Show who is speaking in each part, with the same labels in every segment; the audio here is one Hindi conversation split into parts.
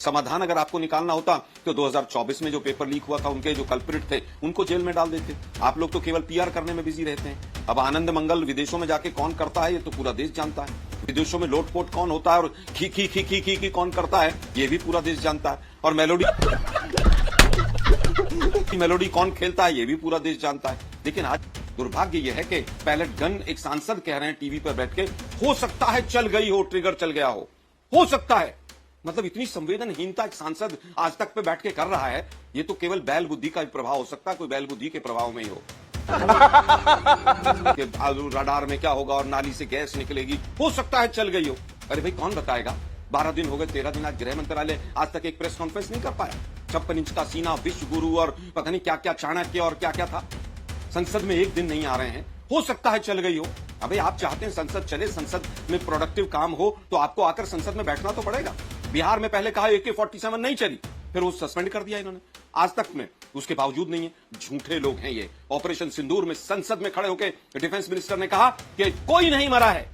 Speaker 1: समाधान अगर आपको निकालना होता तो 2024 में जो पेपर लीक हुआ था उनके जो कल्प्रिट थे उनको जेल में डाल देते। आप लोग तो केवल पीआर करने में बिजी रहते हैं। अब आनंद मंगल विदेशों में जाके कौन करता है ये तो पूरा देश जानता है। विदेशों में लोटपोट कौन होता है और खी खी खी खी खी खी कौन करता है ये भी पूरा देश जानता है। और मेलोडी कौन खेलता है ये भी पूरा देश जानता है। लेकिन आज दुर्भाग्य यह है कि पैलेट गन एक सांसद कह रहे हैं टीवी पर बैठ के, हो सकता है चल गई हो, ट्रिगर चल गया हो सकता है। मतलब इतनी संवेदनहीनता एक सांसद आज तक पे बैठ के कर रहा है, ये तो केवल बैल बुद्धि का प्रभाव हो सकता है। कोई बैल बुद्धि के प्रभाव में ही हो कि रडार में क्या होगा और नाली से गैस निकलेगी, हो सकता है चल गई हो। अरे भाई कौन बताएगा? 12 दिन हो गए, 13 दिन आज गृह मंत्रालय आज तक एक प्रेस कॉन्फ्रेंस नहीं कर पाया। 56 इंच का सीना, विश्व गुरु और पता नहीं क्या क्या चाणक्य और क्या क्या था। संसद में एक दिन नहीं आ रहे हैं, हो सकता है चल गई हो। अबे आप चाहते हैं संसद चले, संसद में प्रोडक्टिव काम हो तो आपको आकर संसद में बैठना तो पड़ेगा। बिहार में पहले कहा AK-47 नहीं चली, फिर वो सस्पेंड कर दिया इन्होंने, आज तक में उसके बावजूद नहीं है। झूठे लोग हैं ये। ऑपरेशन सिंदूर में संसद में खड़े होकर डिफेंस मिनिस्टर ने कहा कि कोई नहीं मरा है,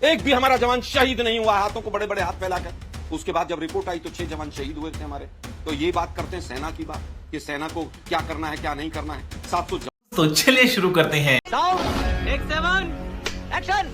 Speaker 1: एक भी हमारा जवान शहीद नहीं हुआ, हाथों को बड़े बड़े हाथ फैलाकर। उसके बाद जब रिपोर्ट आई तो 6 जवान शहीद हुए थे हमारे। तो ये बात करते हैं सेना की बात कि सेना को क्या करना है क्या नहीं करना है। 700
Speaker 2: तो चलिए शुरू करते हैं।
Speaker 3: Take 7, action!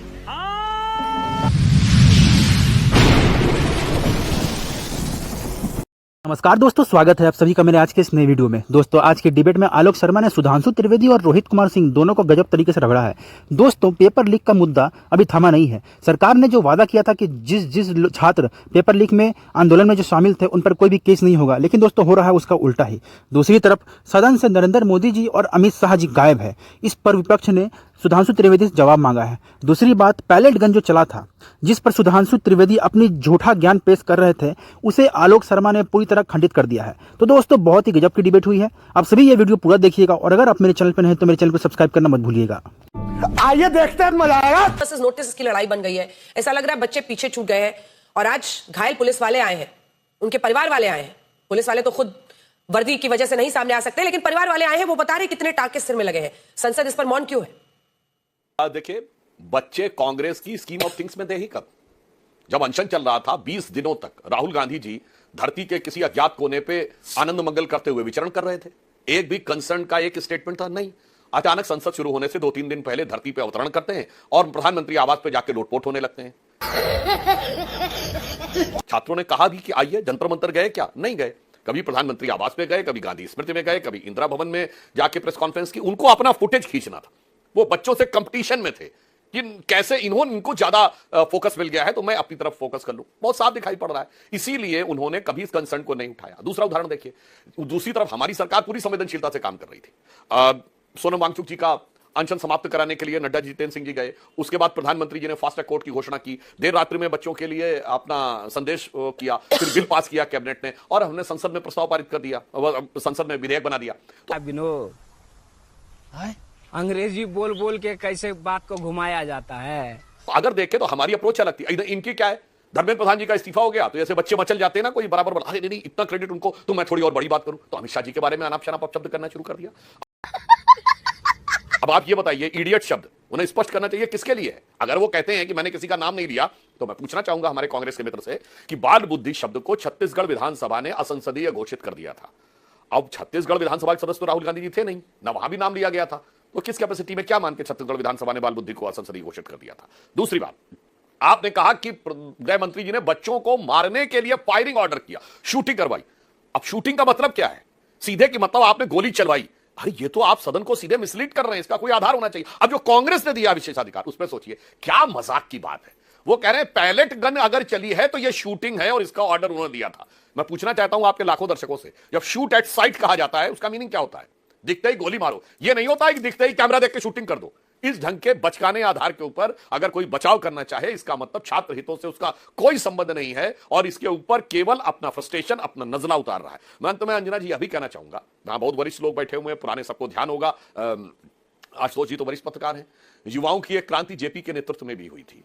Speaker 4: नमस्कार दोस्तों, स्वागत है आप सभी का मेरे आज के इस नए वीडियो में। दोस्तों आज के डिबेट में आलोक शर्मा ने सुधांशु त्रिवेदी और रोहित कुमार सिंह दोनों को गजब तरीके से रगड़ा है। दोस्तों पेपर लीक का मुद्दा अभी थमा नहीं है। सरकार ने जो वादा किया था कि जिस छात्र पेपर लीक में आंदोलन में जो शामिल थे उन पर कोई भी केस नहीं होगा, लेकिन दोस्तों हो रहा है उसका उल्टा ही। दूसरी तरफ सदन से नरेंद्र मोदी जी और अमित शाह जी गायब है। इस पर विपक्ष ने सुधांशु त्रिवेदी से जवाब मांगा है। दूसरी बात, पैलेट गन जो चला था जिस पर सुधांशु त्रिवेदी अपनी झूठा ज्ञान पेश कर रहे थे, उसे आलोक शर्मा ने पूरी तरह खंडित कर दिया है। तो दोस्तों बहुत ही गजब की डिबेट हुई है। आप सभी ये वीडियो पूरा देखिएगा और अगर आप मेरे चैनल पर नहीं तो मेरे चैनल को सब्सक्राइब करना मत भूलिएगा।
Speaker 5: आइए देखते हैं, मजा आएगा।
Speaker 3: नोटिस की लड़ाई बन गई है। ऐसा लग रहा है बच्चे पीछे छूट गए हैं और आज घायल पुलिस वाले आए हैं, उनके परिवार वाले आए हैं। पुलिस वाले तो खुद वर्दी की वजह से नहीं सामने आ सकते, लेकिन परिवार वाले आए हैं, वो बता रहे कितने टाके सिर में लगे हैं। संसद इस पर मौन क्यों है?
Speaker 6: देखिए, बच्चे कांग्रेस की स्कीम ऑफ थिंग्स में थे ही कब? जब अनशन चल रहा था 20 दिनों तक राहुल गांधी जी धरती के किसी अज्ञात कोने पे आनंद मंगल करते हुए विचरण कर रहे थे। एक भी कंसर्न का एक स्टेटमेंट था नहीं। अचानक संसद शुरू होने से 2-3 दिन पहले धरती पे अवतरण करते हैं और प्रधानमंत्री आवास पे जाके लोटपोट होने लगते हैं। छात्रों ने कहा भी कि आइए, जंतर मंतर गए क्या? नहीं गए। कभी प्रधानमंत्री आवास पे गए, कभी गांधी स्मृति में गए, कभी इंदिरा भवन में जाके प्रेस कॉन्फ्रेंस की। उनको अपना फुटेज खींचना था। वो बच्चों से कंपटीशन में थे कि कैसे इनको ज्यादा फोकस मिल गया है तो मैं अपनी तरफ फोकस कर लूं। बहुत साफ दिखाई पड़ रहा है, इसीलिए उन्होंने कभी इस कंसर्न को नहीं उठाया। दूसरा उदाहरण देखिए, दूसरी तरफ हमारी सरकार पूरी संवेदनशीलता से काम कर रही थी। सोनम वांगचुक जी का अनशन समाप्त कराने के लिए नड्डा जी, जितेंद्र सिंह जी गए। उसके बाद प्रधानमंत्री जी ने फास्ट ट्रैक कोर्ट की घोषणा की, देर रात्रि में बच्चों के लिए अपना संदेश किया, फिर बिल पास किया कैबिनेट ने और हमने संसद में प्रस्ताव पारित कर दिया, संसद में विधेयक बना दिया।
Speaker 7: विनोद, अंग्रेजी बोल बोल के कैसे बात को घुमाया जाता है।
Speaker 6: अगर देखें तो हमारी अप्रोच अलग थी। इनकी क्या है, धर्मेंद्र प्रधान जी का इस्तीफा हो गया तो ऐसे बच्चे मचल जाते हैं ना, कोई बराबर बोला, अरे नहीं इतना क्रेडिट उनको, तो मैं थोड़ी और बड़ी बात करूं तो अमित शाह जी के बारे में अनाप शनाप शब्द करना शुरू कर दिया। अब आप ये बताइए, इडियट शब्द उन्हें स्पष्ट करना चाहिए किसके लिए है। अगर वो कहते हैं कि मैंने किसी का नाम नहीं लिया तो मैं पूछना चाहूंगा हमारे कांग्रेस के मित्र से कि बाल बुद्धि शब्द को छत्तीसगढ़ विधानसभा ने असंसदीय घोषित कर दिया था। अब छत्तीसगढ़ विधानसभा के सदस्य तो राहुल गांधी जी थे नहीं ना, वहां भी नाम लिया गया था, तो किस कैपेसिटी में क्या मान के छत्तीसगढ़ विधानसभा ने बाल बुद्धि को असंसदीय घोषित कर दिया था। दूसरी बात, आपने कहा कि गृह मंत्री जी ने बच्चों को मारने के लिए फायरिंग ऑर्डर किया, शूटिंग करवाई। अब शूटिंग का मतलब क्या है? सीधे की मतलब आपने गोली चलवाई। अरे ये तो आप सदन को सीधे मिसलीड कर रहे हैं, इसका कोई आधार होना चाहिए। अब जो कांग्रेस ने दिया विशेषाधिकार, उस पर सोचिए क्या मजाक की बात है। वो कह रहे हैं पैलेट गन अगर चली है तो ये शूटिंग है और इसका ऑर्डर उन्होंने दिया था। मैं पूछना चाहता हूं आपके लाखों दर्शकों से, जब शूट एट साइट कहा जाता है उसका मीनिंग क्या होता है? दिखते ही गोली मारो, ये नहीं होता है कि दिखते ही कैमरा देख के शूटिंग कर दो। इस ढंग के बचकाने आधार के ऊपर अगर कोई बचाव करना चाहे, इसका मतलब छात्र हितों से उसका कोई संबंध नहीं है और इसके ऊपर केवल अपना फ्रस्ट्रेशन, अपना नजला उतार रहा है। मैं अंत में अंजना जी अभी कहना चाहूंगा, यहां बहुत वरिष्ठ लोग बैठे हुए हैं, पुराने सबको ध्यान होगा, आशुतोष जी तो वरिष्ठ पत्रकार हैं। युवाओं की एक क्रांति जेपी के नेतृत्व में भी हुई थी,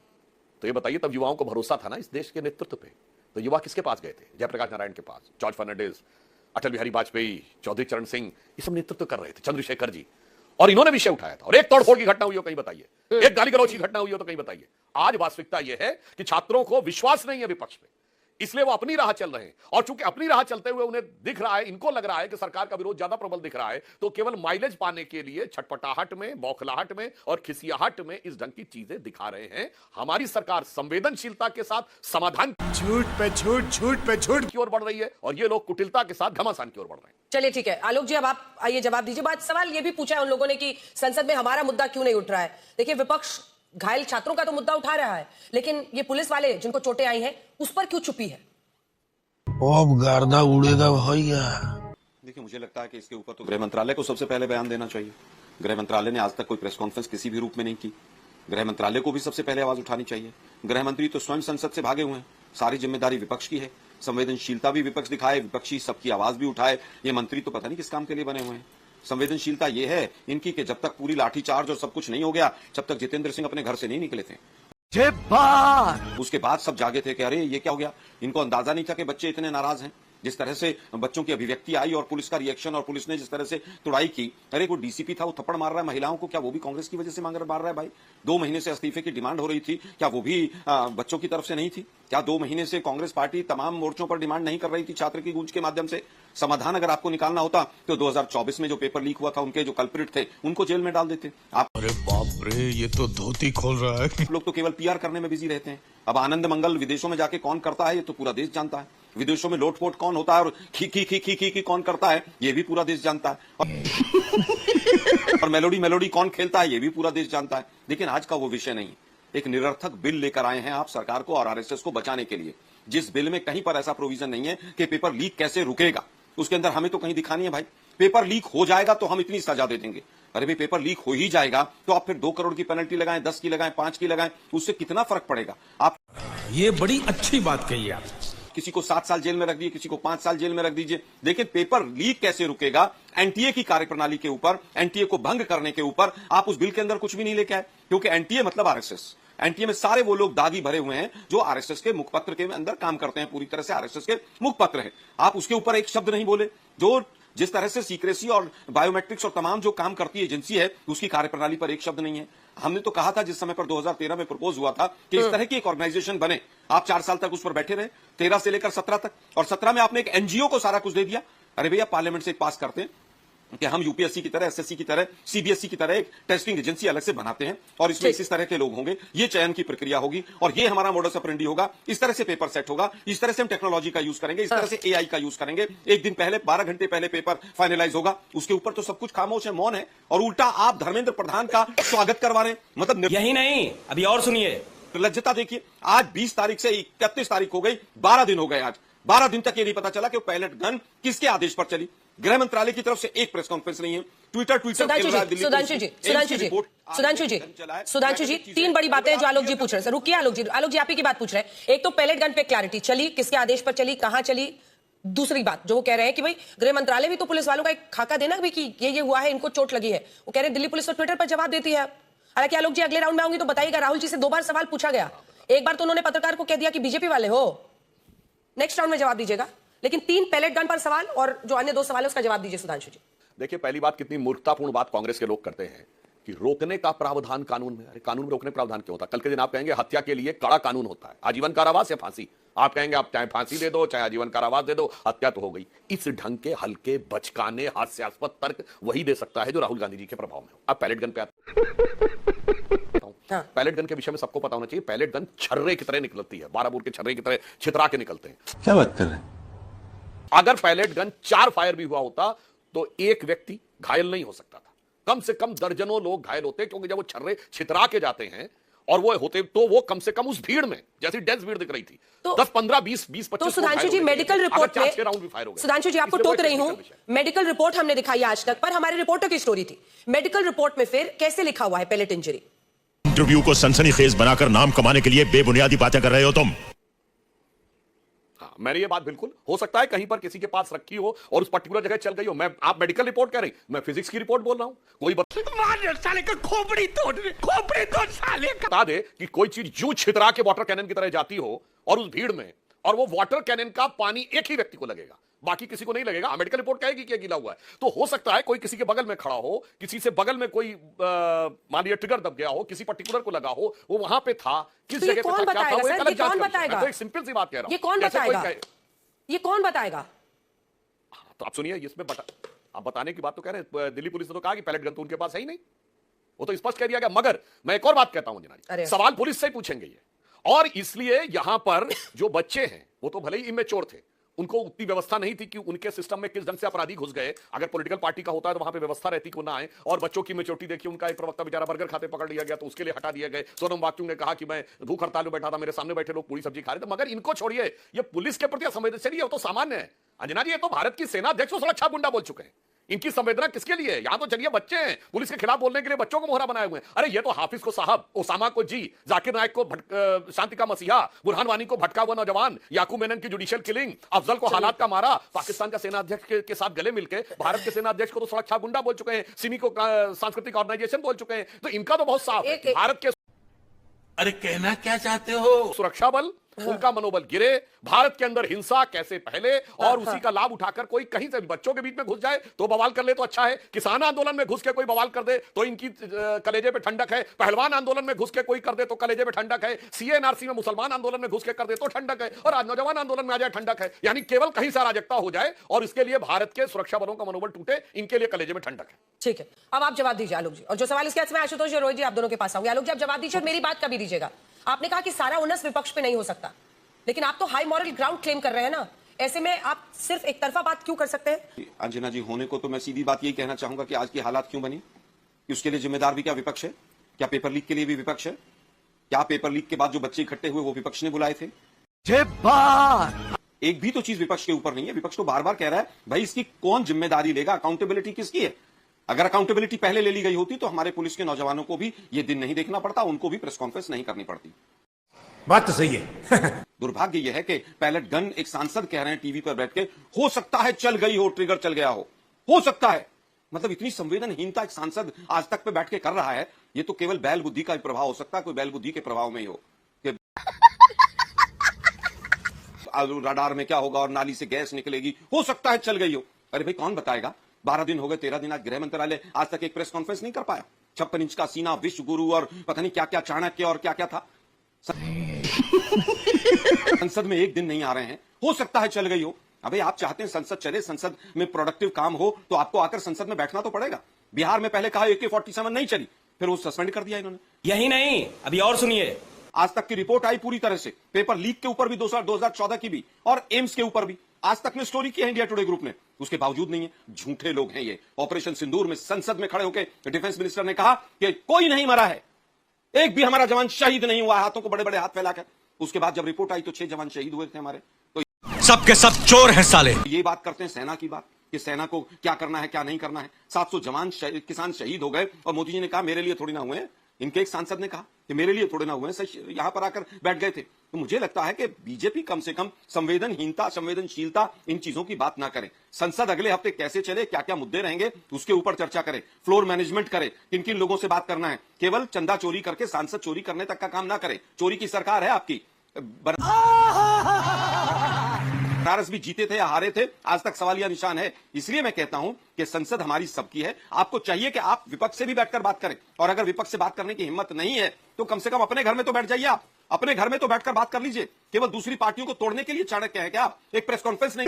Speaker 6: तो ये बताइए तब युवाओं को भरोसा था ना इस देश के नेतृत्व पे, तो युवा किसके पास गए थे? जयप्रकाश नारायण के पास, जॉर्ज फर्नांडिस, अटल बिहारी वाजपेयी, चौधरी चरण सिंह, ये सब नेतृत्व कर रहे थे, चंद्रशेखर जी, और इन्होंने विषय उठाया था। और एक तोड़फोड़ की घटना हुई हो कहीं बताइए, एक गाली गलौज की घटना हुई हो तो कहीं बताइए। आज वास्तविकता यह है कि छात्रों को विश्वास नहीं है विपक्ष पे। इसलिए वो अपनी राह चल रहे हैं। और चूंकि अपनी राह चलते हुए उन्हें दिख रहा है, इनको लग रहा है कि सरकार का विरोध ज्यादा प्रबल दिख रहा है, तो केवल माइलेज पाने के लिए छटपटाहट में, बौखलाहट में और खिसियाहट में इस ढंग की चीजें दिखा रहे हैं। हमारी सरकार संवेदनशीलता के साथ समाधान
Speaker 5: झूठ पे झूठ, झूठ पे झूठ
Speaker 6: की ओर बढ़ रही है और ये लोग कुटिलता के साथ घमासान की ओर बढ़ रहे हैं।
Speaker 3: चलिए ठीक है आलोक जी, अब आप आइए जवाब दीजिए। बात सवाल ये भी पूछा है उन लोगों ने कि संसद में हमारा मुद्दा क्यों नहीं उठ रहा है। देखिए विपक्ष घायल छात्रों का तो मुद्दा उठा रहा है, लेकिन ये पुलिस वाले जिनको चोटें आई हैं उस पर क्यों चुप्पी है?
Speaker 8: अब गर्दा उड़ेगा भैया।
Speaker 1: देखिए मुझे लगता है कि इसके ऊपर तो गृह मंत्रालय को सबसे पहले बयान देना चाहिए। गृह मंत्रालय ने आज तक कोई प्रेस कॉन्फ्रेंस किसी भी रूप में नहीं की। गृह मंत्रालय को भी सबसे पहले आवाज उठानी चाहिए। गृह मंत्री तो स्वयं संसद से भागे हुए हैं, सारी जिम्मेदारी विपक्ष की है। संवेदनशीलता भी विपक्ष दिखाए, विपक्षी सबकी आवाज भी उठाए। ये मंत्री तो पता नहीं किस काम के लिए बने हुए हैं। संवेदनशीलता ये है इनकी कि जब तक पूरी लाठीचार्ज और सब कुछ नहीं हो गया, जब तक जितेंद्र सिंह अपने घर से नहीं निकले थे, उसके बाद सब जागे थे कि अरे ये क्या हो गया। इनको अंदाजा नहीं था कि बच्चे इतने नाराज हैं। जिस तरह से बच्चों की अभिव्यक्ति आई और पुलिस का रिएक्शन और पुलिस ने जिस तरह से तुड़ाई की, अरे वो डीसीपी था वो थप्पड़ मार रहा है महिलाओं को, क्या वो भी कांग्रेस की वजह से मार रहा है भाई? 2 महीने से इस्तीफे की डिमांड हो रही थी, क्या वो भी बच्चों की तरफ से नहीं थी? क्या 2 महीने से कांग्रेस पार्टी तमाम मोर्चों पर डिमांड नहीं कर रही थी छात्र की गूंज के माध्यम से? समाधान अगर आपको निकालना होता तो 2024 में जो पेपर लीक हुआ था उनके जो कल्प्रिट थे उनको जेल में डाल देते। आप
Speaker 8: अरे बाप रे, ये तो धोती खोल रहा है।
Speaker 1: लोग तो केवल पीआर करने में बिजी रहते हैं। अब आनंद मंगल विदेशों में जाके कौन करता है ये तो पूरा देश जानता है। विदेशों में लोटपोट कौन होता है और खी कौन करता है ये भी पूरा देश जानता है। और मेलोडी कौन खेलता है ये भी पूरा देश जानता है। लेकिन आज का वो विषय नहीं। एक निरर्थक बिल लेकर आए हैं आप सरकार को और आरएसएस को बचाने के लिए, जिस बिल में कहीं पर ऐसा प्रोविजन नहीं है कि पेपर लीक कैसे रुकेगा। उसके अंदर हमें तो कहीं दिखानी है भाई पेपर लीक हो जाएगा तो हम इतनी सजा दे देंगे। अरे भाई पेपर लीक हो ही जाएगा तो आप फिर 2 करोड़ की पेनल्टी लगाएं, 10 की लगाएं, 5 की लगाएं, उससे कितना फर्क पड़ेगा? आप
Speaker 8: ये बड़ी अच्छी बात कही आप।
Speaker 1: किसी को 7 साल जेल में रख दिए, किसी को 5 साल जेल में रख दीजिए, लेकिन पेपर लीक कैसे रुकेगा? एनटीए की कार्यप्रणाली के ऊपर, एनटीए को भंग करने के ऊपर आप उस बिल के अंदर कुछ भी नहीं लेके आए, क्योंकि एनटीए मतलब आरएसएस। एनटीए में सारे वो लोग दागी भरे हुए हैं जो आरएसएस के मुखपत्र के अंदर काम करते हैं, पूरी तरह से आरएसएस के मुखपत्र है। आप उसके ऊपर एक शब्द नहीं बोले। जो जिस तरह से सीक्रेसी और बायोमेट्रिक्स और तमाम जो काम करती एजेंसी है उसकी कार्यप्रणाली पर एक शब्द नहीं है। हमने तो कहा था जिस समय पर 2013 में प्रपोज हुआ था कि इस तरह की एक ऑर्गेनाइजेशन बने। आप 4 साल तक उस पर बैठे रहे, 13 से लेकर 17 तक, और 17 में आपने एक एनजीओ को सारा कुछ दे दिया। अरे भैया पार्लियामेंट से एक पास करते हैं कि हम यूपीएससी की तरह, एसएससी की तरह, सीबीएसई की तरह एक टेस्टिंग एजेंसी अलग से बनाते हैं और इसमें इस तरह के लोग होंगे, ये चयन की प्रक्रिया होगी और ये हमारा मोडस ऑपरेंडी होगा, इस तरह से पेपर सेट होगा, इस तरह से हम टेक्नोलॉजी का यूज करेंगे, इस तरह से एआई का यूज करेंगे। एक दिन पहले 12 घंटे पहले पेपर फाइनलाइज होगा। उसके ऊपर तो सब कुछ खामोश है, मौन है, और उल्टा आप धर्मेंद्र प्रधान का स्वागत करवा रहे हैं। मतलब
Speaker 9: यही नहीं, अभी और सुनिए।
Speaker 1: लज्जता देखिए, आज 20 तारीख से 31 तारीख हो गई, 12 दिन हो गए। आज 12 दिन तक ये नहीं पता चला कि पैलेट गन किसके आदेश पर चली। गृह मंत्रालय की तरफ से एक प्रेस कॉन्फ्रेंस नहीं है। ट्विटर
Speaker 3: सुधांशु जी 3 बड़ी बातें हैं जो आलोक जी पूछ रहे हैं। रुकिए आलोक जी आप ही की बात पूछ रहे हैं। एक तो पैलेट गन पे क्लैरिटी, चली किसके आदेश पर चली, कहां चली। दूसरी बात जो वो कह रहे हैं कि भाई गृह मंत्रालय भी तो पुलिस वालों का एक खाका देना भी कि ये हुआ है, इनको चोट लगी है। वो कह रहे हैं दिल्ली पुलिस तो ट्विटर पर जवाब देती है। हालांकि आलोक जी अगले राउंड में आऊंगी तो बताइएगा, राहुल जी से 2 बार सवाल पूछा गया। एक बार तो उन्होंने पत्रकार को कह दिया कि बीजेपी वाले हो, नेक्स्ट राउंड में जवाब दीजिएगा। लेकिन 3 पैलेट गन पर सवाल और जो अन्य 2 सवाल है उसका जवाब दीजिए सुधांशु जी।
Speaker 6: देखिए पहली बात, कितनी मूर्खतापूर्ण बात कांग्रेस के लोग करते हैं कि रोकने का प्रावधान कानून में। अरे कानून में रोकने का प्रावधान क्यों होता? कल के दिन आप कहेंगे हत्या के लिए कड़ा कानून होता है, आजीवन कारावास या फांसी। आप कहेंगे आप चाहे फांसी दे दो चाहे आजीवन कारावास दे दो, हत्या तो हो गई। इस ढंग के हल्के बचकाने हास्यास्पद तर्क वही दे सकता है जो राहुल गांधी जी के प्रभाव में हो। अब पैलेट गन पे
Speaker 3: हाँ।
Speaker 6: पैलेट गन के विषय में सबको पता होना चाहिए, पैलेट गन छर्रे की तरह निकलती है, 12 बोर के छर्रे की तरह छितरा के निकलते हैं।
Speaker 8: क्या बात कर रहे हैं?
Speaker 6: अगर पैलेट गन 4 फायर भी हुआ होता तो एक व्यक्ति घायल नहीं हो सकता था, कम से कम दर्जनों लोग घायल होते, क्योंकि जब वो छर्रे छितरा के जाते हैं और वो होते तो वो कम से कम उस भीड़ में, जैसी डेंस भीड़ दिख रही थी,
Speaker 3: तो
Speaker 6: 10, 15, 20, 25
Speaker 3: तो सुधांशु जी मेडिकल रिपोर्ट में, सुधांशु जी आपको टोक रही हूं, मेडिकल रिपोर्ट हमने दिखाई आज तक, पर हमारे रिपोर्टर की स्टोरी थी। मेडिकल रिपोर्ट में फिर कैसे लिखा हुआ है पैलेट इंजरी?
Speaker 10: इंटरव्यू को सनसनीखेज बनाकर नाम कमाने के लिए बेबुनियादी बातें कर रहे हो तुम।
Speaker 6: मैंने ये बात बिल्कुल हो सकता है कहीं पर किसी के पास रखी हो और उस पर्टिकुलर जगह चल गई हो। मैं, आप मेडिकल रिपोर्ट कह रही, मैं फिजिक्स की रिपोर्ट बोल रहा हूं। कोई
Speaker 5: साले का खोपड़ी तोड़ साले का।
Speaker 6: बता दे कि कोई चीज यूं छितरा के वाटर कैनन की तरह जाती हो और उस भीड़ में और वो वाटर कैनन का पानी एक ही व्यक्ति को लगेगा, बाकी किसी को नहीं लगेगा। मेडिकल रिपोर्ट कहेगी कि गीला हुआ है। तो हो सकता है कोई किसी के बगल में खड़ा हो, किसी से बगल में कोई मान लीजिए ट्रिगर दब गया हो, किसी पर्टिकुलर को लगा हो, वो वहां पे था, किस जगह पे था, क्या था, वो एक अलग जांच करेगी। तो एक सिंपल सी बात कह रहा हूं,
Speaker 3: ये कौन बताएगा? ये कौन बताएगा?
Speaker 6: तो आप सुनिए, इसमें आप बताने की बात तो कह रहे हैं, दिल्ली पुलिस ने तो कहा कि पैलेट गन तो उनके पास है ही नहीं, वो तो स्पष्ट कह दिया गया। मगर मैं एक और बात कहता हूं अंजना जी, सवाल पुलिस से पूछेंगे ये, और इसलिए यहां पर जो बच्चे हैं वो तो भले ही इमेच्योर थे, उनको उतनी व्यवस्था नहीं थी कि उनके सिस्टम में किस ढंग से अपराधी घुस गए। अगर पॉलिटिकल पार्टी का होता है तो वहां पे व्यवस्था रहती कि वो ना आए। और बच्चों की मेच्योरिटी देखिए, उनका एक प्रवक्ता बेचारा बर्गर खाते पकड़ लिया गया तो उसके लिए हटा दिया गए। सोनम वांगचुक ने कहा कि मैं भूख हड़ताल में बैठा था, मेरे सामने बैठे लोग पूरी सब्जी खा रहे थे। मगर इनको छोड़िए, ये पुलिस के प्रति असंवेदनशील है तो सामान्य है अंजना जी। ये तो भारत की सेना अध्यक्ष को सुरक्षा गुंडा बोल चुके हैं। इनकी संवेदना किसके लिए? यहां तो चलिए बच्चे हैं, पुलिस के खिलाफ बोलने के लिए बच्चों को मोहरा बनाए हुए हैं। अरे ये तो हाफिज को साहब, ओसामा को जी, जाकिर नायक को शांति का मसीहा, बुरहान वानी को भटका हुआ नौजवान, याकूब मेनन की जुडिशियल किलिंग, अफजल को हालात का मारा, पाकिस्तान का सेना अध्यक्ष के साथ गले मिलकर भारत के सेना अध्यक्ष को तो सुरक्षा गुंडा बोल चुके हैं, सिमी को सांस्कृतिक ऑर्गेनाइजेशन बोल चुके हैं। तो इनका तो बहुत साफ है, भारत के
Speaker 8: अरे कहना क्या चाहते हो?
Speaker 6: सुरक्षा बल, उनका मनोबल गिरे, भारत के अंदर हिंसा कैसे फैले, और उसी का लाभ उठाकर कोई कहीं से भी बच्चों के बीच में घुस जाए तो बवाल कर ले तो अच्छा है, किसान आंदोलन में घुस के कोई बवाल कर दे तो इनकी कलेजे पे ठंडक है, पहलवान आंदोलन में घुस के कोई कर दे तो कलेजे पे ठंडक है, सीएनआरसी में मुसलमान आंदोलन में घुस के कर दे तो ठंडक है, और आज नौजवान आंदोलन में आ जाए ठंडक है। यानी केवल कहीं से अराजकता हो जाए और इसके लिए भारत के सुरक्षा बलों का मनोबल टूटे, इनके लिए कलेजे में ठंडक है।
Speaker 3: ठीक है, अब आप जवाब दीजिए आलोक जी, और जो सवाल इसके बाद में आशुतोष जी, रोहित जी, आप दोनों के पास आऊंगे। आलोक जी आप जवाब दीजिए और मेरी बात कभी दीजिएगा। आपने कहा कि सारा उन्नस विपक्ष पे नहीं हो सकता, लेकिन आप तो हाई मॉरल ग्राउंड क्लेम कर रहे हैं ना, ऐसे में आप सिर्फ एक तरफा बात क्यों कर सकते हैं?
Speaker 1: अंजना जी, होने को तो मैं सीधी बात यही कहना चाहूंगा कि आज की हालात क्यों बनी, कि उसके लिए जिम्मेदार भी क्या विपक्ष है? क्या पेपर लीक के लिए भी विपक्ष है? क्या पेपर लीक के बाद जो बच्चे इकट्ठे हुए वो विपक्ष ने बुलाए थे? एक भी तो चीज विपक्ष के ऊपर नहीं है। विपक्ष तो बार बार कह रहा है भाई इसकी कौन जिम्मेदारी लेगा, अकाउंटेबिलिटी किसकी है? अगर अकाउंटेबिलिटी पहले ले ली गई होती तो हमारे पुलिस के नौजवानों को भी ये दिन नहीं देखना पड़ता, उनको भी प्रेस कॉन्फ्रेंस नहीं करनी पड़ती।
Speaker 5: बात तो सही है।
Speaker 1: दुर्भाग्य यह है कि पैलेट गन एक सांसद कह रहे हैं टीवी पर बैठ के, हो सकता है चल गई हो, ट्रिगर चल गया हो सकता है। मतलब इतनी संवेदनहीनता एक सांसद आज तक पे बैठ के कर रहा है, ये तो केवल बैल बुद्धि का प्रभाव हो सकता है, कोई बैल बुद्धि के प्रभाव में ही हो कि रडार में क्या होगा और नाली से गैस निकलेगी, हो सकता है चल गई हो। अरे भाई कौन बताएगा? 12 दिन हो गए, 13 दिन, आज गृह मंत्रालय आज तक एक प्रेस कॉन्फ्रेंस नहीं कर पाया। 56 इंच का सीना, विश्व गुरु और पता नहीं क्या क्या, चाणक्य और क्या क्या था। संसद में एक दिन नहीं आ रहे हैं, हो सकता है चल गई हो। अबे आप चाहते हैं संसद चले, संसद में प्रोडक्टिव काम हो, तो आपको आकर संसद में बैठना तो पड़ेगा। बिहार में पहले कहा AK-47 नहीं चली, फिर वो सस्पेंड कर दिया इन्होंने।
Speaker 9: यही नहीं, अभी और सुनिए,
Speaker 1: आज तक की रिपोर्ट आई पूरी तरह से, पेपर लीक के ऊपर भी 2014 की भी, और एम्स के ऊपर भी आज तक में स्टोरी की है इंडिया टुडे ग्रुप ने, उसके बावजूद नहीं है। झूठे लोग हैं ये। ऑपरेशन सिंदूर में संसद में खड़े होकर डिफेंस मिनिस्टर ने कहा कि कोई नहीं मरा है, एक भी हमारा जवान शहीद नहीं हुआ, हाथों को बड़े बड़े हाथ फैलाकर। उसके बाद जब रिपोर्ट आई तो 6 जवान शहीद हुए थे हमारे। तो
Speaker 5: सबके सब चोर हैं साले।
Speaker 1: ये बात करते हैं सेना की बात कि सेना को क्या करना है क्या नहीं करना है। 700 जवान किसान शहीद हो गए और मोदी जी ने कहा मेरे लिए थोड़ी ना हुए हैं। इनके एक सांसद ने कहा कि मेरे लिए थोड़े ना हुए हैं, यहां पर आकर बैठ गए थे। तो मुझे लगता है कि बीजेपी कम से कम संवेदनहीनता, संवेदनशीलता, इन चीजों की बात ना करे। संसद अगले हफ्ते कैसे चले, क्या क्या मुद्दे रहेंगे, उसके ऊपर चर्चा करे, फ्लोर मैनेजमेंट करे, किन किन लोगों से बात करना है। केवल चंदा चोरी करके सांसद चोरी करने तक का काम ना करे। चोरी की सरकार है आपकी। बनारस भी जीते थे या हारे थे, आज तक सवालिया निशान है। इसलिए मैं कहता हूं कि संसद हमारी सबकी है। आपको चाहिए कि आप विपक्ष से भी बैठकर बात करें, और अगर विपक्ष से बात करने की हिम्मत नहीं है तो कम से कम अपने घर में तो बैठ जाइए। आप अपने घर में तो बैठकर बात कर लीजिए। केवल दूसरी पार्टियों को तोड़ने के लिए चाणक्य है क्या आप? एक प्रेस कॉन्फ्रेंस नहीं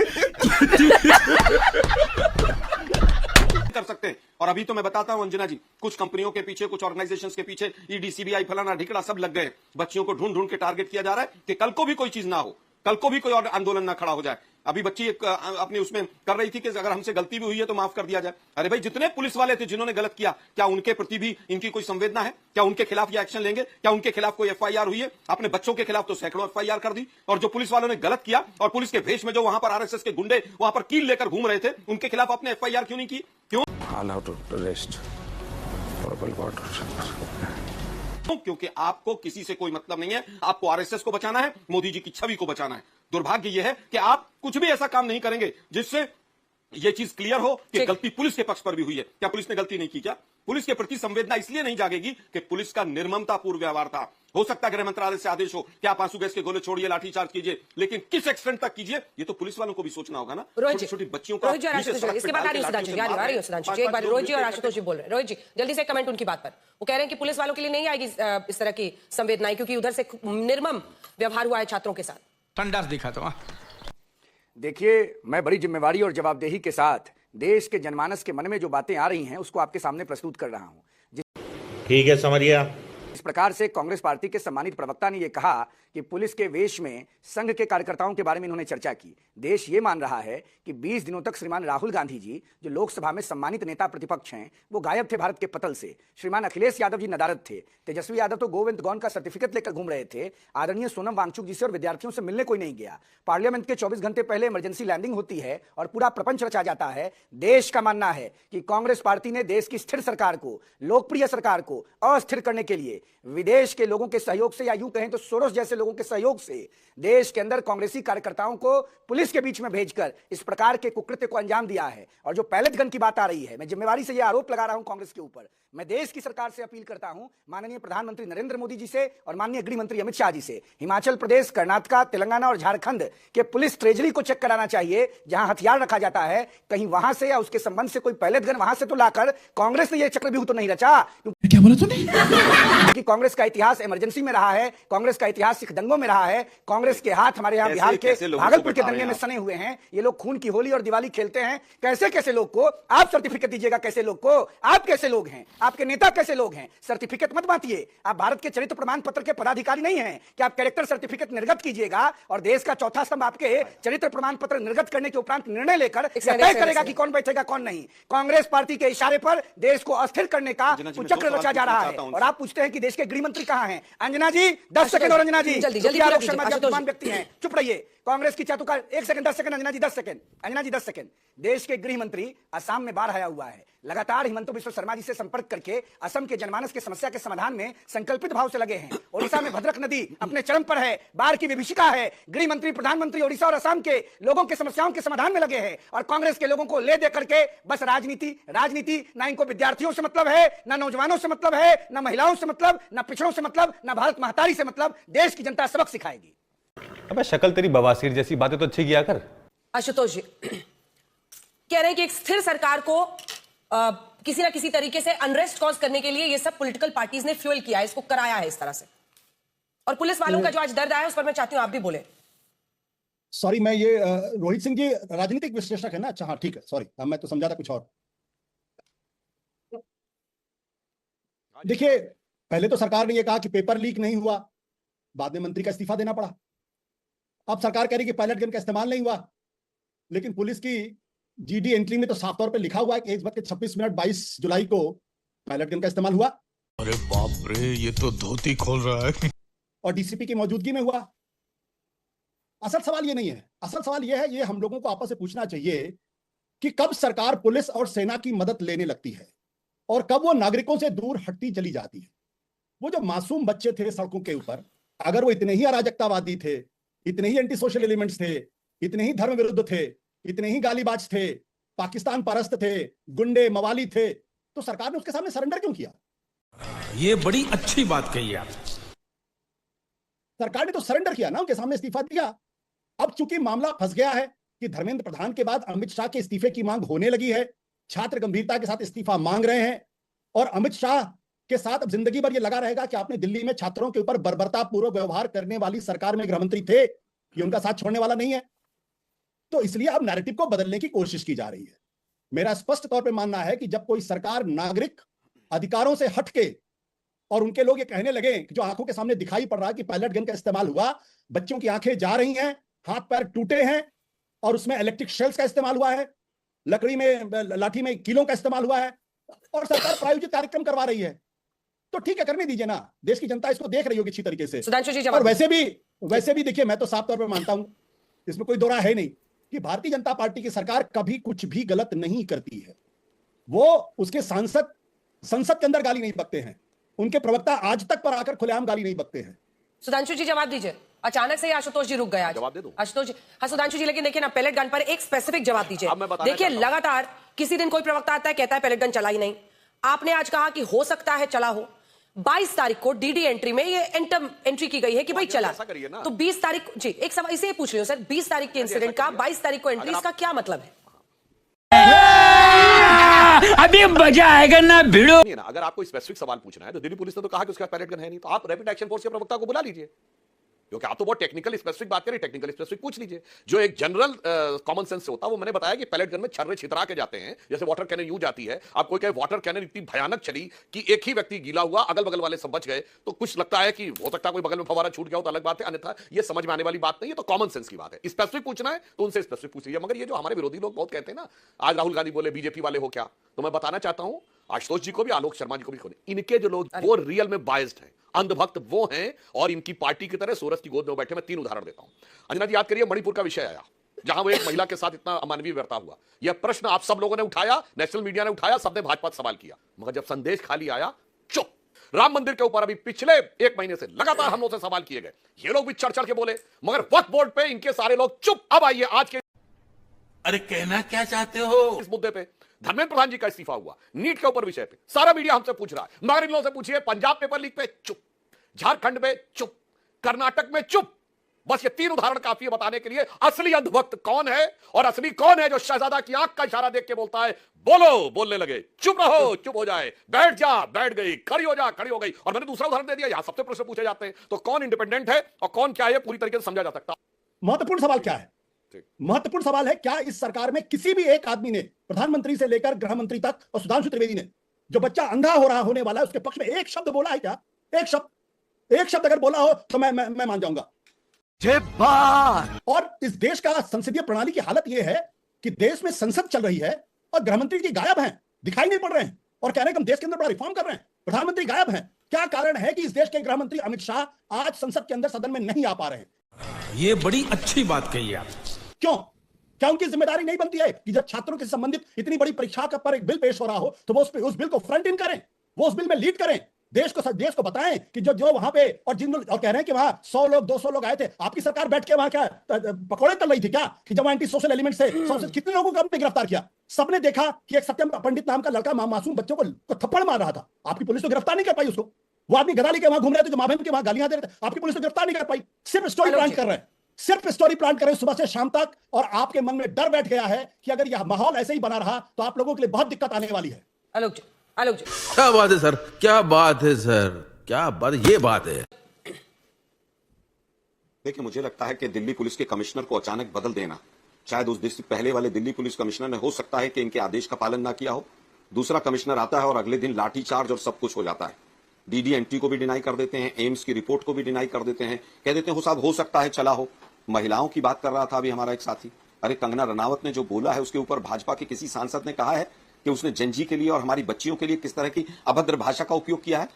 Speaker 1: कर सकते। और अभी तो मैं बताता हूं अंजना जी, कुछ कंपनियों के पीछे, कुछ ऑर्गेनाइजेशंस के पीछे ईडी, सीबीआई, फलाना ढिकड़ा सब लग गए। बच्चियों को ढूंढ ढूंढ के टारगेट किया जा रहा है कि कल को भी कोई चीज ना हो, कल को भी कोई और आंदोलन ना खड़ा हो जाए। अभी बच्ची अपनी उसमें कर रही थी कि अगर हमसे गलती भी हुई है तो माफ कर दिया जाए। अरे भाई, जितने पुलिस वाले थे जिन्होंने गलत किया, क्या उनके प्रति भी इनकी कोई संवेदना है? क्या उनके खिलाफ ये एक्शन लेंगे? क्या उनके खिलाफ कोई FIR हुई है? अपने बच्चों के खिलाफ तो सैकड़ों FIR कर दी। और जो पुलिस वालों ने गलत किया और पुलिस के भेष में जो वहां पर RSS के गुंडे वहां पर कील लेकर घूम रहे थे, उनके खिलाफ आपने FIR क्यों नहीं की? क्यों? क्योंकि आपको किसी से कोई मतलब नहीं है। आपको RSS को बचाना है, मोदी जी की छवि को बचाना है। दुर्भाग्य यह है कि आप कुछ भी ऐसा काम नहीं करेंगे जिससे यह चीज क्लियर हो कि गलती पुलिस के पक्ष पर भी हुई है। क्या पुलिस ने गलती नहीं की? क्या पुलिस के प्रति संवेदना इसलिए नहीं जागेगी कि पुलिस का निर्ममतापूर्ण व्यवहार था? हो सकता है गृह मंत्रालय से आदेश हो कि आप आंसू गैस के गोले छोड़िए, लाठीचार्ज कीजिए, लेकिन किस एक्सटेंट तक कीजिए ये तो पुलिस वालों को भी सोचना होगा ना। छोटी छोटी बच्चियों का
Speaker 3: इसके बाद आ रही है सुधांशु जी, आ रही है सुधांशु जी, एक बार रोहित जी और आशुतोष जी बोल रहे हैं। रोहित जी जल्दी से कमेंट उनकी बात पर। वो कह रहे हैं कि पुलिस वालों के लिए नहीं आएगी इस तरह की संवेदनाएं, क्योंकि उधर से निर्मम व्यवहार हुआ है छात्रों के साथ।
Speaker 7: ठंडा दिखा तो
Speaker 11: देखिए, मैं बड़ी जिम्मेवारी और जवाबदेही के साथ देश के जनमानस के मन में जो बातें आ रही हैं उसको आपके सामने प्रस्तुत कर रहा हूं।
Speaker 10: ठीक है, समझिए।
Speaker 11: इस प्रकार से कांग्रेस पार्टी के सम्मानित प्रवक्ता ने यह कहा कि पुलिस के वेश में संघ के कार्यकर्ताओं के बारे में इन्होंने चर्चा की। देश ये मान रहा है कि 20 दिनों तक श्रीमान राहुल गांधी जी, जो लोकसभा में सम्मानित नेता प्रतिपक्ष हैं, वो गायब थे भारत के पटल से। श्रीमान अखिलेश यादव जी नदारद थे। तेजस्वी यादव तो गोविंद गौन का सर्टिफिकेट लेकर घूम रहे थे। आदरणीय सोनम वांगचुक जी से और विद्यार्थियों से मिलने कोई नहीं गया। पार्लियामेंट के 24 घंटे पहले इमरजेंसी लैंडिंग होती है और पूरा प्रपंच रचा जाता है। देश का मानना है कि कांग्रेस पार्टी ने देश की स्थिर सरकार को, लोकप्रिय सरकार को अस्थिर करने के लिए विदेश के लोगों के सहयोग से, या यूं कहें तो सोरोस जैसे लोगों के सहयोग से, देश के अंदर कांग्रेसी कार्यकर्ताओं को पुलिस के बीच में भेजकर इस प्रकार के कुकृत्य को अंजाम दिया है। और जो पैलेट गन की बात आ रही है, मैं जिम्मेवारी से यह आरोप लगा रहा हूं कांग्रेस के ऊपर। मैं देश की सरकार से अपील करता हूं, माननीय प्रधानमंत्री नरेंद्र मोदी जी से और माननीय गृह मंत्री अमित शाह जी से, हिमाचल प्रदेश, कर्नाटक, तेलंगाना और झारखंड के पुलिस ट्रेजरी को चेक कराना चाहिए जहां हथियार रखा जाता है। कहीं वहां से या उसके संबंध से कोई पैलेट गन वहां से तो लाकर कांग्रेस ने यह चक्रव्यूह तो नहीं रचा।
Speaker 5: क्या बोला तूने?
Speaker 11: क्योंकि कांग्रेस का इतिहास इमरजेंसी में रहा है, कांग्रेस का इतिहास सिख दंगों में रहा है। कांग्रेस के हाथ हमारे यहाँ बिहार के भागलपुर के दंगे में सने हुए हैं। ये लोग खून की होली और दिवाली खेलते हैं। कैसे कैसे लोग को आप सर्टिफिकेट दीजिएगा? कैसे लोग को आप कैसे लोग हैं? आपके नेता कैसे लोग हैं? सर्टिफिकेट मत बांटिए। आप भारत के चरित्र प्रमाण पत्र के पदाधिकारी नहीं हैं कि आप कैरेक्टर सर्टिफिकेट निर्गत कीजिएगा और देश का चौथा स्तंभ आपके चरित्र प्रमाण पत्र निर्गत करने के उपरांत निर्णय लेकर तय करेगा कि कौन बैठेगा कौन नहीं। कांग्रेस पार्टी के इशारे पर देश को अस्थिर करने का चक्र रचा जा रहा है। और आप पूछते हैं कि देश के गृह मंत्री कहां हैं? अंजना जी 10 सेकंड। और अंजना जी जल्दी आलोक शर्मा जी बुद्धिमान व्यक्ति हैं, चुप रहिए। कांग्रेस की चातुका 1 सेकंड 10 सेकंड। अंजना जी 10 सेकंड। अंजना जी 10 सेकंड। देश के गृह मंत्री असम में बाढ़ आया हुआ है। लगातार हिमंत बिश्व शर्मा जी से संपर्क करके असम के जनमानस की समस्या के समाधान में संकल्पित भाव से लगे हैं। ओडिशा में भद्रक नदी अपने चरम पर है, बाढ़ की विभीषिका है। गृह मंत्री, प्रधानमंत्री ओडिशा और असम के लोगों के समस्याओं के समाधान में लगे हैं और कांग्रेस के लोगों को ले दे करके बस राजनीति। ना इनको विद्यार्थियों से मतलब है, ना नौजवानों से मतलब है, ना महिलाओं से मतलब, ना पिछड़ों से मतलब, ना भारत महतारी से मतलब। देश की जनता सबक सिखाएगी।
Speaker 12: अबे शक्ल तेरी बवासीर जैसी बातें तो अच्छी किया कर।
Speaker 3: आशुतोष जी कह रहे हैं कि एक स्थिर सरकार को किसी ना किसी तरीके से अनरेस्ट कॉज करने के लिए ये सब पॉलिटिकल पार्टीज ने फ्यूल किया है, इसको कराया है इस तरह से। और पुलिस वालों का जो आज दर्द आया उस पर मैं चाहती हूं आप भी बोले।
Speaker 13: सॉरी, मैं ये रोहित सिंह जी राजनीतिक विश्लेषक है ना? अच्छा हाँ ठीक है, सॉरी मैं तो समझा था कुछ और। देखिए, पहले तो सरकार ने ये कहा कि पेपर लीक नहीं हुआ, बाद में मंत्री का इस्तीफा देना पड़ा। अब सरकार कह रही कि पायलट गन का इस्तेमाल नहीं हुआ, लेकिन पुलिस की जीडी एंट्री में तो साफ तौर पे लिखा हुआ है कि 1:26 22 जुलाई को पायलट गन का इस्तेमाल हुआ।
Speaker 5: अरे बाप रे, ये तो धोती खोल रहा है।
Speaker 13: और डीसीपी की मौजूदगी में हुआ। असल सवाल ये नहीं है, असल सवाल ये है, ये हम लोगों को आपस में पूछना चाहिए कि कब सरकार पुलिस और सेना की मदद लेने लगती है और कब वो नागरिकों से दूर हटती चली जाती है। वो जो मासूम बच्चे थे सड़कों के ऊपर, अगर वो इतने ही अराजकतावादी थे, इतने ही एंटी सोशल एलिमेंट्स थे, इतने ही धर्म विरुद्ध थे, इतने ही गालीबाज थे, पाकिस्तान परस्त थे, गुंडे मवाली थे, तो सरकार ने उसके सामने सरेंडर क्यों किया?
Speaker 8: ये बड़ी अच्छी बात कही आप।
Speaker 13: सरकार ने तो सरेंडर किया ना, उनके सामने इस्तीफा दिया। अब चूंकि मामला फंस गया है कि धर्मेंद्र प्रधान के बाद अमित शाह के इस्तीफे की मांग होने लगी है, छात्र गंभीरता के साथ इस्तीफा मांग रहे हैं और अमित शाह के साथ अब जिंदगी भर ये लगा रहेगा कि आपने दिल्ली में छात्रों के ऊपर बर्बरतापूर्वक व्यवहार करने वाली सरकार में गृह मंत्री थे, ये उनका साथ छोड़ने वाला नहीं है। तो इसलिए अब नैरेटिव को बदलने की कोशिश की जा रही है। मेरा स्पष्ट तौर पे मानना है कि जब कोई सरकार नागरिक अधिकारों से हटके और उनके लोग ये कहने लगे कि जो आंखों के सामने दिखाई पड़ रहा है कि पायलट गन का इस्तेमाल हुआ, बच्चों की आंखें जा रही हैं, हाथ पैर टूटे हैं और उसमें इलेक्ट्रिक शेल्स का इस्तेमाल हुआ है, लकड़ी में लाठी में कीलों का इस्तेमाल हुआ है और सरकार प्रायोजित कार्यक्रम करवा रही है, तो ठीक है, करने दीजिए ना। देश की जनता इसको देख रही होगी अच्छी तरीके से। और वैसे भी देखिए, मैं तो साफ तौर पर मानता हूं, इसमें कोई दो राय है नहीं कि भारतीय जनता पार्टी की सरकार कभी कुछ भी गलत नहीं करती है। वो उसके सांसद संसद के अंदर गाली नहीं बकते हैं, उनके प्रवक्ता आज तक पर आकर खुलेआम गाली नहीं बकते हैं।
Speaker 3: सुधांशु जी जवाब दीजिए। अचानक से ही आशुतोष जी रुक गया।
Speaker 6: जवाब दे दो
Speaker 3: आशुतोष जी। हाँ सुधांशु जी, लेकिन देखिए ना, पैलेट गन पर एक स्पेसिफिक जवाब दीजिए। देखिए लगातार किसी दिन कोई प्रवक्ता आता है कहता है पैलेट गन चला ही नहीं। आपने आज कहा कि हो सकता है चला हो, 22 तारीख को डीडी एंट्री में ये एंट्री की गई है कि भाई चला, तो 20 तारीख जी एक सवाल इसे पूछ रही हूँ सर, 20 तारीख के इंसिडेंट का 22 तारीख को एंट्री, इसका क्या मतलब है?
Speaker 7: अभी मजा आएगा ना भिड़ो।
Speaker 6: अगर आपको स्पेसिफिक सवाल पूछना है तो दिल्ली पुलिस ने तो कहा कि उसका पैलेट गन है नहीं, तो आप रैपिड एक्शन फोर्स के प्रवक्ता को बुला लीजिए, क्योंकि आप तो बहुत टेक्निकल स्पेसिफिक बात करें, टेक्निकल स्पेसिफिक पूछ लीजिए। जो एक जनरल कॉमन सेंस से होता है वो मैंने बताया कि पैलेट गन में छर्रे छितरा के जाते हैं, जैसे वाटर कैनन यूज आती है। आप कोई कहे वाटर कैनन इतनी भयानक चली कि एक ही व्यक्ति गीला हुआ, अगल बगल वाले सब बच गए, तो कुछ लगता है कि हो सकता है कोई बगल में फवारा छूट गया हो तो अलग बात है, अन्यथा ये समझ में आने वाली बात नहीं है, तो कॉमन सेंस की बात है। स्पेसिफिक पूछना है तो उनसे स्पेसिफिक पूछ लीजिए। मगर ये जो हमारे विरोधी लोग बहुत कहते हैं ना, आज राहुल गांधी बोले बीजेपी वाले हो क्या, तो मैं बताना चाहता हूं आशुतोष जी को भी, आलोक शर्मा जी को भी, इनके जो लोग वो रियल में बायस्ड हैं, अंधभक्त वो हैं, और इनकी पार्टी की तरह सोरस की गोद में बैठे। मैं 3 उदाहरण देता हूं। अंजना जी याद करिए, मणिपुर का विषय आया जहां वो एक महिला के साथ इतना अमानवीय व्यवहार हुआ, यह प्रश्न आप सब लोगों ने उठाया, नेशनल मीडिया ने उठाया, सबने भाजपा सवाल किया, मगर जब संदेश खाली आया चुप। राम मंदिर के ऊपर अभी पिछले 1 महीने से लगातार हम लोग से सवाल किए गए, ये लोग भी चढ़ चढ़ के बोले, मगर वक्फ बोर्ड पे इनके सारे लोग चुप। अब आइए आज के,
Speaker 8: अरे कहना क्या चाहते हो
Speaker 6: इस मुद्दे पे धर्मेंद्र प्रधान जी का इस्तीफा हुआ, नीट के ऊपर विषय पे सारा मीडिया हमसे पूछ रहा है, मगर इन लोगों से पूछिए पंजाब पेपर लीक पे चुप, झारखंड में चुप, कर्नाटक में चुप। बस ये 3 उदाहरण काफी है बताने के लिए असली अंधभक्त कौन है और असली कौन है जो शहजादा की आंख का इशारा देख के बोलता है बोलो, बोलने लगे, चुप रहो, चुप हो जाए, बैठ जा, बैठ गई, खड़ी हो जा, खड़ी हो गई। और मैंने दूसरा उदाहरण दे दिया, यहां सबसे प्रश्न पूछे जाते हैं, तो कौन इंडिपेंडेंट है और कौन क्या है पूरी तरीके से समझा जा सकता।
Speaker 13: महत्वपूर्ण सवाल क्या है? महत्वपूर्ण सवाल है, क्या इस सरकार में किसी भी एक आदमी ने, प्रधानमंत्री से लेकर गृह मंत्री तक और सुधांशु त्रिवेदी ने, जो बच्चा अंधा हो रहा होने वाला है उसके पक्ष में एक शब्द बोला है क्या? एक शब्द अगर बोला हो तो मैं मान जाऊंगा। और इस देश का संसदीय प्रणाली की हालत यह है कि देश में संसद चल रही है और गृहमंत्री जी गायब हैं, दिखाई नहीं पड़ रहे हैं, और कह रहे हैं कि हम देश के अंदर बड़ा रिफॉर्म कर रहे हैं, प्रधानमंत्री गायब हैं। क्या कारण है कि इस देश के गृहमंत्री अमित शाह आज संसद के अंदर सदन में नहीं आ पा रहे हैं?
Speaker 8: ये बड़ी अच्छी बात कही आप।
Speaker 13: क्यों? क्या उनकी जिम्मेदारी नहीं बनती है कि जब छात्रों से संबंधित इतनी बड़ी परीक्षा पर एक बिल पेश हो रहा हो तो वो उस बिल को फ्रंट इन करें, वो उस बिल में लीड करें, देश को बताएं कि जो वहां पे और और कह रहे हैं कि वहां 100 लोग 200 लोग आए थे, आपकी सरकार बैठ के वहां क्या पकौड़े तल रही थी क्या कि जब एंटी सोशल एलिमेंट से कितने लोगों को आपने गिरफ्तार किया? सबने देखा कि एक सत्यम पंडित नाम का लड़का मासूम बच्चों को थप्पड़ मार रहा था, आपकी पुलिस तो गिरफ्तार नहीं कर पाई उसको। वो आदमी गदाली के वहां घूम रहे थे जो मां बहन के वहां गालियां दे रहे थे, आपकी पुलिस तो गिरफ्तार नहीं कर पाई। सिर्फ स्टोरी प्लांट कर रहे हैं, सिर्फ स्टोरी प्लांट करें सुबह से शाम तक, और आपके मन में डर बैठ गया है कि अगर यह माहौल ऐसे ही बना रहा तो आप लोगों के लिए बहुत दिक्कत आने वाली है।
Speaker 3: आलोक जी,
Speaker 8: क्या बात है सर, क्या बात है सर, क्या बात, ये बात है।
Speaker 1: देखिए, मुझे लगता है कि दिल्ली पुलिस के कमिश्नर को अचानक बदल देना, शायद उस पहले वाले दिल्ली पुलिस कमिश्नर ने हो सकता है कि इनके आदेश का पालन ना किया हो, दूसरा कमिश्नर आता है और अगले दिन लाठीचार्ज और सब कुछ हो जाता है। डीडी एंट्री को भी डिनाई कर देते हैं, एम्स की रिपोर्ट को भी डिनाई कर देते हैं, कह देते हैं हो साहब हो सकता है चला हो। महिलाओं की बात कर रहा था अभी हमारा एक साथी, अरे कंगना रनावत ने जो बोला है उसके ऊपर भाजपा के किसी सांसद ने कहा है कि उसने जंजी के लिए और हमारी बच्चियों के लिए किस तरह की अभद्र भाषा का उपयोग किया है।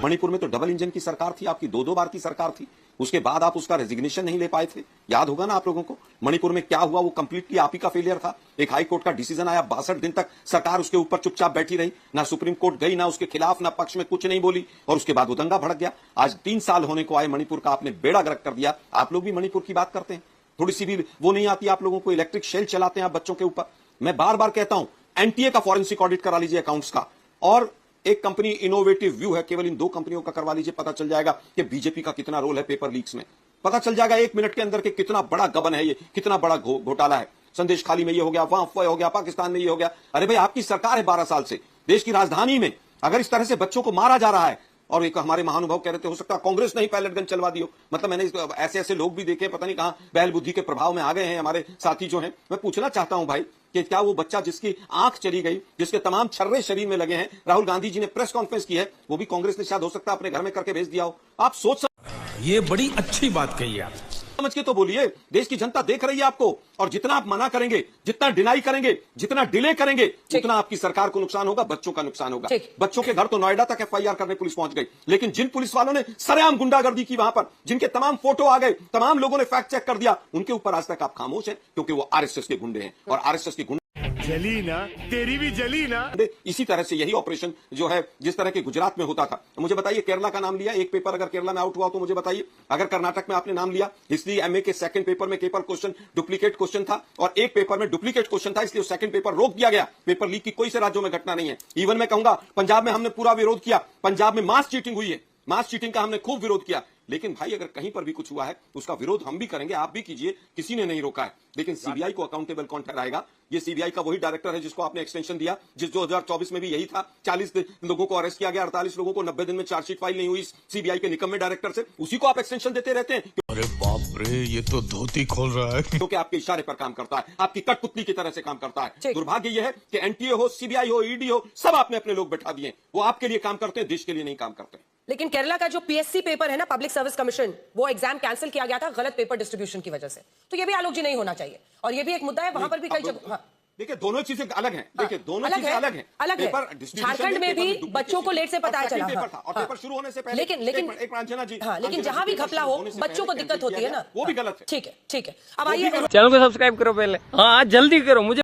Speaker 1: मणिपुर में तो डबल इंजन की सरकार थी, आपकी 2-2 बार की सरकार थी, उसके बाद आप उसका रेजिग्नेशन नहीं ले पाए थे, याद होगा ना आप लोगों को। मणिपुर में क्या हुआ, वो कंप्लीटली आप ही का फेलियर था। एक हाई कोर्ट का डिसीजन आया, 62 दिन तक सरकार उसके ऊपर चुपचाप बैठी रही, ना सुप्रीम कोर्ट गई, ना उसके खिलाफ ना पक्ष में कुछ नहीं बोली, और उसके बाद वो दंगा भड़क गया। आज 3 साल होने को आए मणिपुर का, आपने बेड़ा गर्क कर दिया। आप लोग भी मणिपुर की बात करते हैं, थोड़ी सी भी वो नहीं आती आप लोगों को, इलेक्ट्रिक शेल चलाते हैं आप बच्चों के ऊपर। मैं बार बार कहता हूं, एनटीए का फॉरेंसिक ऑडिट करा लीजिए अकाउंट्स का, और एक कंपनी इनोवेटिव व्यू है, केवल इन 2 कंपनियों का करवा लीजिए, पता चल जाएगा कि बीजेपी का कितना रोल है पेपर लीक्स में। पता चल जाएगा 1 मिनट के अंदर कि कितना बड़ा गबन है ये, कितना बड़ा घोटाला है। संदेश खाली में ये हो गया, वहां अफवाह हो गया, पाकिस्तान में ये हो गया। अरे भाई, आपकी सरकार है 12 साल से, देश की राजधानी में अगर इस तरह से बच्चों को मारा जा रहा है, और एक हमारे महानुभाव कह रहे थे हो सकता है कांग्रेस नहीं पैलेट गन चलवा दियो। मतलब मैंने ऐसे लोग भी देखे, पता नहीं कहां बैल बुद्धि के प्रभाव में आ गए हैं हमारे साथी जो हैं। मैं पूछना चाहता हूं भाई कि क्या वो बच्चा जिसकी आंख चली गई, जिसके तमाम छर्रे शरीर में लगे हैं, राहुल गांधी जी ने प्रेस कॉन्फ्रेंस की है, वो भी कांग्रेस ने शायद हो सकता है अपने घर में करके भेज दिया हो। आप सोच
Speaker 8: ये बड़ी अच्छी बात कही आप,
Speaker 1: समझ के तो बोलिए, देश की जनता देख रही है आपको, और जितना आप मना करेंगे, जितना डिनाई करेंगे, जितना डिले करेंगे, उतना आपकी सरकार को नुकसान होगा, बच्चों का नुकसान होगा। बच्चों के घर तो नोएडा तक एफआईआर करने पुलिस पहुंच गई, लेकिन जिन पुलिस वालों ने सरेआम गुंडागर्दी की वहां पर, जिनके तमाम फोटो आ गए, तमाम लोगों ने फैक्ट चेक कर दिया, उनके ऊपर आज तक आप खामोश हैं, क्योंकि वो आरएसएस के गुंडे हैं, और आरएसएस के गुंडे
Speaker 5: जली ना, तेरी भी जली ना।
Speaker 1: इसी तरह से यही ऑपरेशन जो है जिस तरह के गुजरात में होता था। मुझे बताइए, केरला का नाम लिया, एक पेपर अगर केरला में आउट हुआ तो मुझे बताइए। अगर कर्नाटक में आपने नाम लिया, हिस्ट्री एमए के सेकंड पेपर में पेपर क्वेश्चन डुप्लीकेट क्वेश्चन था और एक पेपर में डुप्लीकेट क्वेश्चन था, इसलिए सेकंड पेपर रोक दिया गया। पेपर लीक की कोई से राज्यों में घटना नहीं है। इवन मैं कहूंगा पंजाब में हमने पूरा विरोध किया, पंजाब में मास चीटिंग हुई है, मास चीटिंग का हमने खूब विरोध किया। लेकिन भाई अगर कहीं पर भी कुछ हुआ है उसका विरोध हम भी करेंगे, आप भी कीजिए, किसी ने नहीं रोका है। लेकिन सीबीआई को अकाउंटेबल कौन ठहराएगा? ये सीबीआई का वही डायरेक्टर है जिसको आपने एक्सटेंशन दिया, जिस 2024 में भी यही था। 40 लोगों को अरेस्ट किया गया, 48 लोगों को 90 दिन में चार्जशीट फाइल नहीं हुई सीबीआई के निकम्मे डायरेक्टर से, उसी को आप एक्सटेंशन देते रहते हैं।
Speaker 5: अरे बाप रे, ये तो धोती खोल रहा है।
Speaker 1: क्योंकि आपके इशारे पर काम करता है, आपकी कठपुतली की तरह से काम करता है। दुर्भाग्य यह है कि एनटीए हो, सीबीआई हो, ईडी हो, सब आपने अपने लोग बैठा दिए। वो आपके लिए काम करते हैं, देश के लिए नहीं काम करते।
Speaker 3: लेकिन केरला का जो पीएससी पेपर है ना, पब्लिक सर्विस कमीशन, वो एग्जाम कैंसिल किया गया था गलत पेपर डिस्ट्रीब्यूशन की वजह से। तो ये भी आलोक जी नहीं होना चाहिए, और ये भी एक मुद्दा है, वहां पर भी कई जगह।
Speaker 1: देखिए दोनों चीजें अलग हैं। देखिए दोनों चीजें अलग हैं।
Speaker 3: अलग है। झारखंड में भी बच्चों को लेट से पता चला
Speaker 1: और पेपर शुरू होने से पहले।
Speaker 3: लेकिन
Speaker 1: एक प्रांजना जी,
Speaker 3: लेकिन जहां भी घपला हो बच्चों को दिक्कत होती है ना,
Speaker 1: वो भी गलत है।
Speaker 3: ठीक है। अब आइए
Speaker 7: चैनल को सब्सक्राइब करो पहले, हाँ जल्दी करो, मुझे